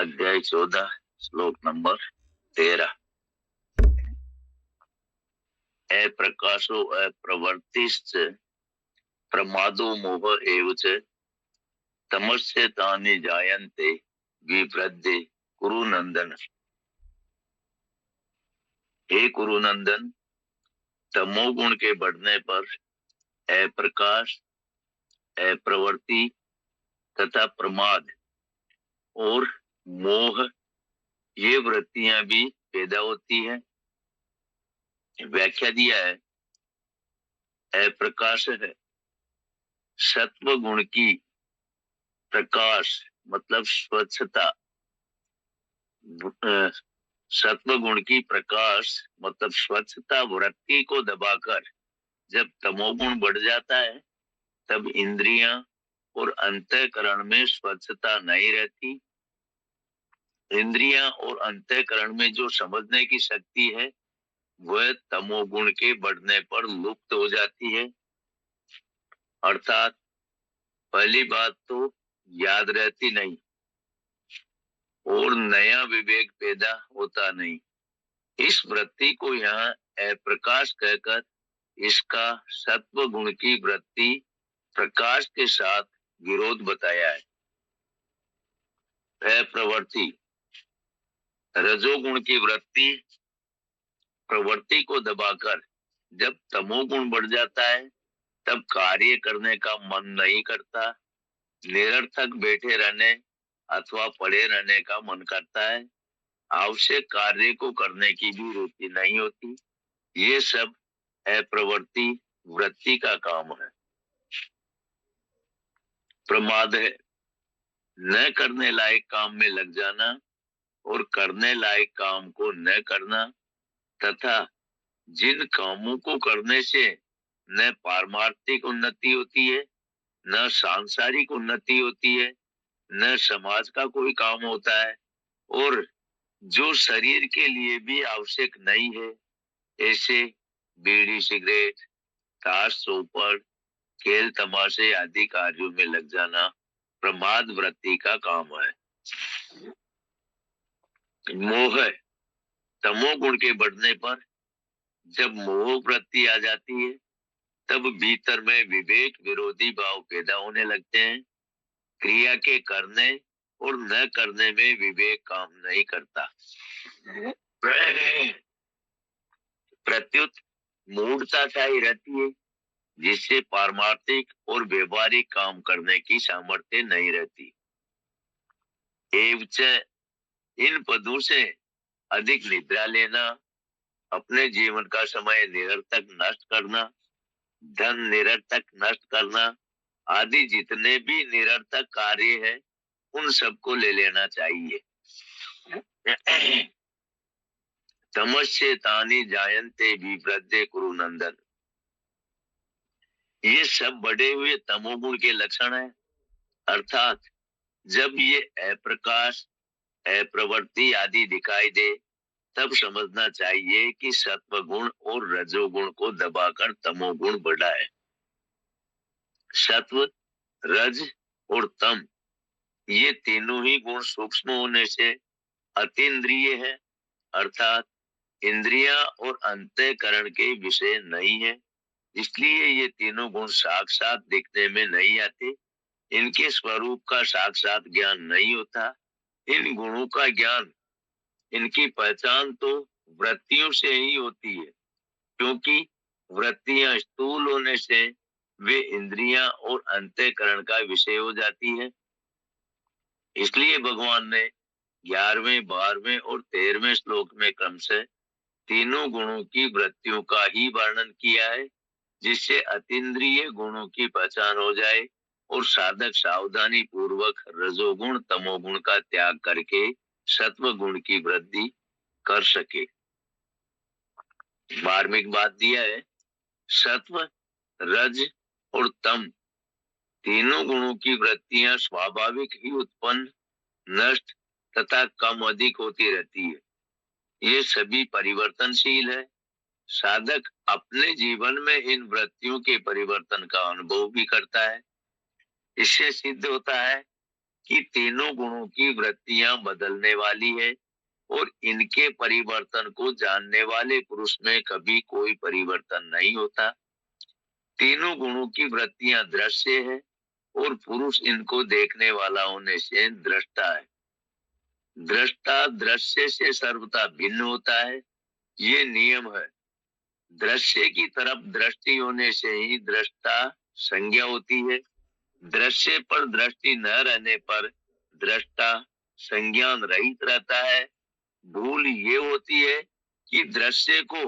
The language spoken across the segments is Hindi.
अध्याय 14 श्लोक नंबर 13। अप्रकाशो अप्रवृत्तिश्च प्रमादो मोह एव च तमस्य तानि जायन्ते विवृद्धे कुरुनंदन। हे कुरुनंदन, तमोगुण के बढ़ने पर अप्रकाश, अप्रवृत्ति तथा प्रमाद और मोह ये वृत्तियां भी पैदा होती है। व्याख्या दिया है, अप्रकाश है सत्व गुण की प्रकाश मतलब स्वच्छता, सत्व गुण की प्रकाश मतलब स्वच्छता वृत्ति को दबाकर जब तमोगुण बढ़ जाता है तब इंद्रियां और अंतःकरण में स्वच्छता नहीं रहती। इंद्रियां और अंतःकरण में जो समझने की शक्ति है वह तमोगुण के बढ़ने पर लुप्त हो जाती है। अर्थात पहली बात तो याद रहती नहीं और नया विवेक पैदा होता नहीं। इस वृत्ति को यहाँ अप्रकाश कहकर इसका सत्व गुण की वृत्ति प्रकाश के साथ विरोध बताया है। अप्रवृत्ति रजोगुण की वृत्ति प्रवृत्ति को दबाकर जब तमोगुण बढ़ जाता है तब कार्य करने का मन नहीं करता, निरर्थक बैठे रहने अथवा पड़े रहने का मन करता है, आवश्यक कार्य को करने की भी रुचि नहीं होती। ये सब अप्रवृत्ति वृत्ति का काम है। प्रमाद है न करने लायक काम में लग जाना और करने लायक काम को न करना तथा जिन कामों को करने से न पारमार्थिक उन्नति होती है, न सांसारिक उन्नति होती है, न समाज का कोई काम होता है और जो शरीर के लिए भी आवश्यक नहीं है, ऐसे बीड़ी सिगरेट ताश चौपड़ खेल तमाशे आदि कार्यों में लग जाना प्रमाद वृत्ति का काम है। मोह तमोगुण के बढ़ने पर जब मोह वृत्ति आ जाती है तब भीतर में विवेक विरोधी भाव पैदा होने लगते हैं। क्रिया के करने और न करने में विवेक काम नहीं करता। प्रत्युत मूढ़ता छाई रहती है जिससे पारमार्थिक और व्यवहारिक काम करने की सामर्थ्य नहीं रहती। एवं इन पदों से अधिक निद्रा लेना, अपने जीवन का समय निरर्थक नष्ट करना, धन निरर्थक नष्ट करना आदि जितने भी निरर्थक कार्य है उन सबको ले लेना चाहिए। तमस्य तानि जायन्ते विवृद्धे कुरुनंदन, ये सब बढ़े हुए तमोगुण के लक्षण है। अर्थात जब ये अप्रकाश अप्रवृत्ति आदि दिखाई दे तब समझना चाहिए कि सत्वगुण और रजोगुण को दबाकर तमोगुण बढ़ा है। सत्व, रज और तम ये तीनों ही गुण सूक्ष्म होने से अतीन्द्रिय है, अर्थात इंद्रियां और अंतःकरण के विषय नहीं है। इसलिए ये तीनों गुण साक्षात दिखने में नहीं आते, इनके स्वरूप का साक्षात ज्ञान नहीं होता। इन गुणों का ज्ञान, इनकी पहचान तो वृत्तियों से ही होती है, क्योंकि वृत्तियां स्थूल होने से वे इंद्रियां और अंतःकरण का विषय हो जाती है। इसलिए भगवान ने 11वें, 12वें और 13वें श्लोक में क्रमशः तीनों गुणों की वृत्तियों का ही वर्णन किया है, जिससे अतीन्द्रिय गुणों की पहचान हो जाए और साधक सावधानी पूर्वक रजोगुण तमोगुण का त्याग करके सत्व गुण की वृद्धि कर सके। मार्मिक बात दिया है, सत्व, रज और तम तीनों गुणों की वृत्तियां स्वाभाविक ही उत्पन्न, नष्ट तथा कम अधिक होती रहती है। ये सभी परिवर्तनशील है। साधक अपने जीवन में इन वृत्तियों के परिवर्तन का अनुभव भी करता है। इससे सिद्ध होता है कि तीनों गुणों की वृत्तियां बदलने वाली है और इनके परिवर्तन को जानने वाले पुरुष में कभी कोई परिवर्तन नहीं होता। तीनों गुणों की वृत्तियां दृश्य है और पुरुष इनको देखने वाला होने से दृष्टा है। दृष्टा दृश्य से सर्वथा भिन्न होता है, ये नियम है। दृश्य की तरफ दृष्टि होने से ही दृष्टा संज्ञा होती है। दृश्य पर दृष्टि न रहने पर दृष्टा संज्ञान रहित रहता है। भूल ये होती है कि दृश्य को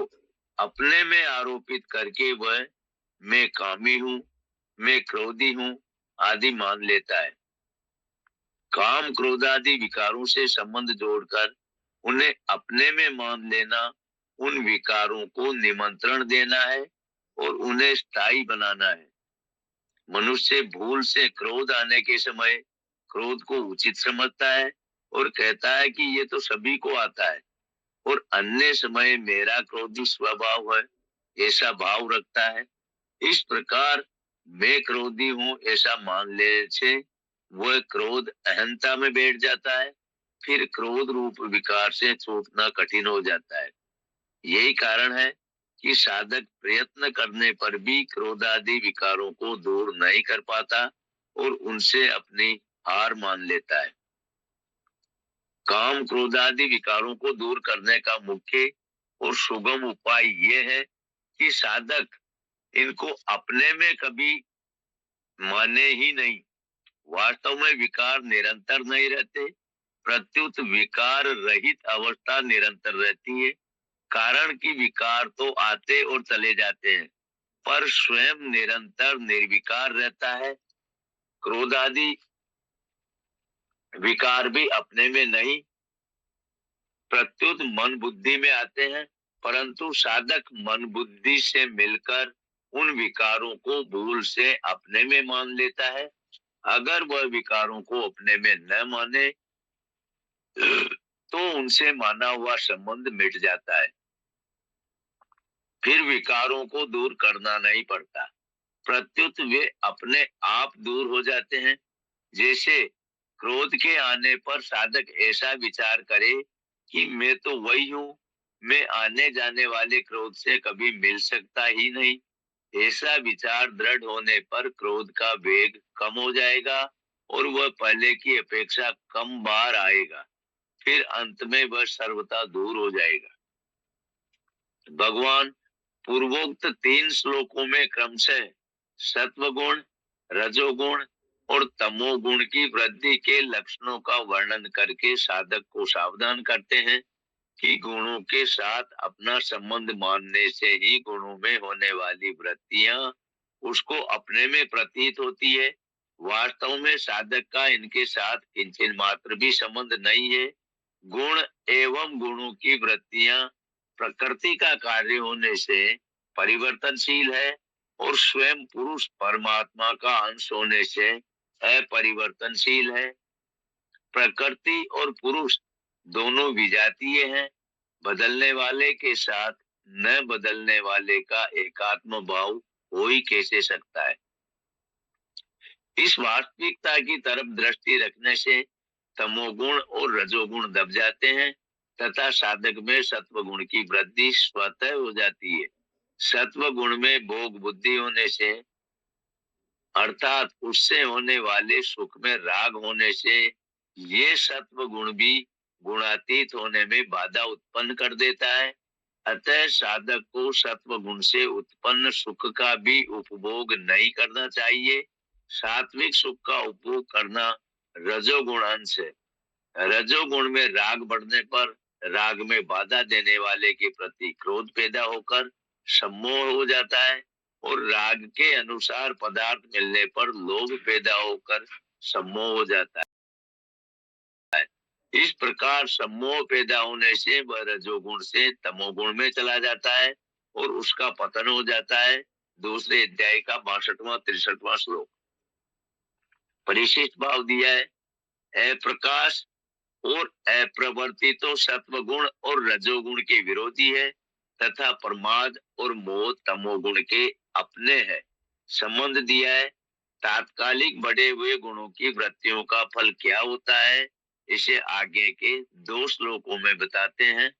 अपने में आरोपित करके वह मैं कामी हूँ, मैं क्रोधी हूँ आदि मान लेता है। काम क्रोध आदि विकारों से संबंध जोड़कर उन्हें अपने में मान लेना उन विकारों को निमंत्रण देना है और उन्हें स्थायी बनाना है। मनुष्य भूल से क्रोध आने के समय क्रोध को उचित समझता है और कहता है कि ये तो सभी को आता है, और अन्य समय मेरा क्रोधी स्वभाव है ऐसा भाव रखता है। इस प्रकार मैं क्रोधी हूँ ऐसा मान लेने से वह क्रोध अहंता में बैठ जाता है। फिर क्रोध रूप विकार से छूटना कठिन हो जाता है। यही कारण है कि साधक प्रयत्न करने पर भी क्रोधादि विकारों को दूर नहीं कर पाता और उनसे अपनी हार मान लेता है। काम क्रोधादि विकारों को दूर करने का मुख्य और सुगम उपाय यह है कि साधक इनको अपने में कभी माने ही नहीं। वास्तव में विकार निरंतर नहीं रहते, प्रत्युत विकार रहित अवस्था निरंतर रहती है। कारण कि विकार तो आते और चले जाते हैं, पर स्वयं निरंतर निर्विकार रहता है। क्रोध आदि विकार भी अपने में नहीं, प्रत्युत मन बुद्धि में आते हैं, परंतु साधक मन बुद्धि से मिलकर उन विकारों को भूल से अपने में मान लेता है। अगर वह विकारों को अपने में न माने तो उनसे माना हुआ संबंध मिट जाता है। फिर विकारों को दूर करना नहीं पड़ता, प्रत्युत वे अपने आप दूर हो जाते हैं। जैसे क्रोध के आने पर साधक ऐसा विचार करे कि मैं तो वही हूँ, मैं आने जाने वाले क्रोध से कभी मिल सकता ही नहीं। ऐसा विचार दृढ़ होने पर क्रोध का वेग कम हो जाएगा और वह पहले की अपेक्षा कम बार आएगा। फिर अंत में वह सर्वथा दूर हो जाएगा। भगवान पूर्वोक्त 3 श्लोकों में क्रमशः सत्वगुण, रजोगुण और तमोगुण की वृद्धि के लक्षणों का वर्णन करके साधक को सावधान करते हैं कि गुणों के साथ अपना संबंध मानने से ही गुणों में होने वाली वृत्तियां उसको अपने में प्रतीत होती है। वास्तव में साधक का इनके साथ किंचित मात्र भी संबंध नहीं है। गुण एवं गुणों की वृत्तियां प्रकृति का कार्य होने से परिवर्तनशील है और स्वयं पुरुष परमात्मा का अंश होने से अपरिवर्तनशील है। प्रकृति और पुरुष दोनों विजातीय हैं। बदलने वाले के साथ न बदलने वाले का एकात्म भाव हो ही कैसे सकता है। इस वास्तविकता की तरफ दृष्टि रखने से तमोगुण और रजोगुण दब जाते हैं तथा साधक में सत्व गुण की वृद्धि स्वतः हो जाती है। सत्व गुण में भोग बुद्धि होने से अर्थात उससे होने वाले सुख में राग होने से ये सत्व गुण भी गुणातीत होने में बाधा उत्पन्न कर देता है। अतः साधक को सत्व गुण से उत्पन्न सुख का भी उपभोग नहीं करना चाहिए। सात्विक सुख का उपभोग करना रजोगुण अंश है। रजोगुण में राग बढ़ने पर राग में बाधा देने वाले के प्रति क्रोध पैदा होकर सम्मोह हो जाता है और राग के अनुसार पदार्थ मिलने पर लोभ पैदा होकर सम्मोह हो जाता है। इस प्रकार सम्मोह पैदा होने से वह रजोगुण से तमोगुण में चला जाता है और उसका पतन हो जाता है। दूसरे अध्याय का 62वां 63वां श्लोक। परिशिष्ट भाव दिया है। अप्रकाश और अप्रवर्तित तो सत्वगुण और रजोगुण के विरोधी है तथा प्रमाद और मोह तमोगुण के अपने है। संबंध दिया है। तात्कालिक बढ़े हुए गुणों की वृत्तियों का फल क्या होता है, इसे आगे के 2 श्लोकों में बताते हैं।